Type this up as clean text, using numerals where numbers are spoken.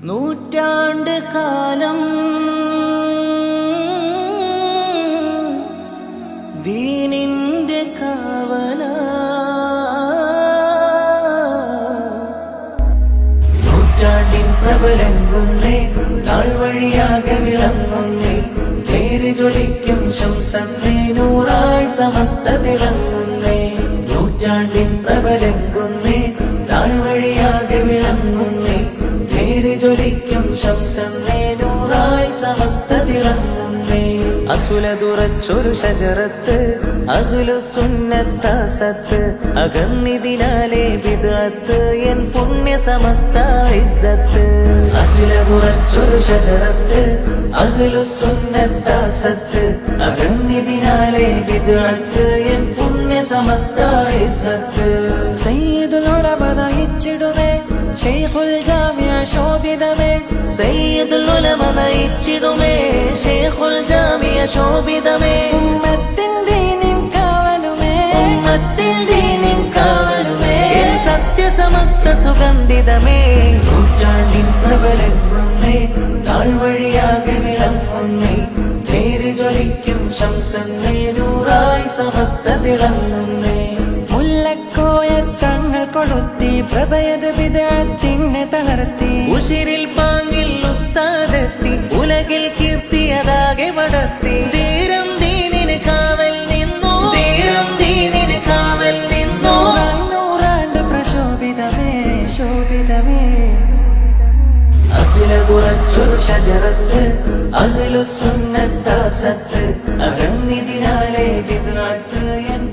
നൂറ്റാണ്ട് കാലം ദീനിന്റെ കാവല, നൂറ്റാണ്ടിൻ പ്രബലങ്ങുന്നേ, നാൾ വഴിയാകെ വിളങ്ങുന്നേ, പേര് ജ്വലിക്കും ശംസന്നേ, നൂറായി സമസ്ത തിളങ്ങുന്നേ. നൂറ്റാണ്ടിൻ പ്രബലങ്ങുന്നേ, നാൾ വഴിയാകെ വിളങ്ങുന്നേ, പേര് ജ്വലിക്കും ശംസന്നേ, നൂറായി സമസ്ത തിളങ്ങുന്നേ. അസുലതുറച്ചൊരു ഷജറത്ത് അഹ്ലുസുന്നത്താസത്ത്, അകന്നിതിനാലെ ബിദ്അത്ത് എൻ പുണ്യ സമസ്ത ഇസ്സത്ത്. അസുലതുറച്ചൊരു ഷജറത്ത് അഹ്ലുസുന്നത്താസത്ത്, അകന്നിതിനാലെ ബിദ്അത്ത് എൻ പുണ്യ സമസ്ത ഇസ്സത്ത്. സയ്യിദുൽ ഉലമ നയിച്ചിടുമേ, ശൈഖുൽ ജാമിഅ ശോഭിതമേ, സയ്യിദുൽ ഉലമ നയിച്ചിടുമേ, ശൈഖുൽ ജാമിഅ ശോഭിതമേ. ഉമ്മത്തിൻ ദീനിൻ കാവലുമേ, ഉമ്മത്തിൻ ദീനിൻ കാവലുമേ, സത്യസമസ്ത സുഗന്ധിതമേ. നൂറ്റാണ്ടിൻ പ്രബലങ്ങുന്നേ, നാൾ വഴിയാകെ വിളങ്ങുന്നേ, പേര് ജ്വലിക്കും ശംസന്നേ, നൂറായി സമസ്ത തിളങ്ങുന്നേ. മുല്ലക്കോയ തങ്ങൾ കൊളുത്തി, പ്രഭയത് ബിദ്അത്തിനെ തളർത്തി, ഉശിരിൽ പാങ്ങിൽ ഉസ്താദെത്തി, ഉലകിൽ കീർത്തിയതാകെ പടർത്തി. ധീരം ദീനിന് കാവൽ നിന്നു, ധീരം ദീനിന് കാവൽ നിന്നു, നൂറാണ്ട് പ്രശോഭിതമേ, ശോഭിതമേ. അസുലതുറച്ചൊരു ഷജറത്ത് അഹ്ലുസുന്നത്താസത്ത്, അകന്നിതിനാലെ ബിദ്അത്ത് എൻ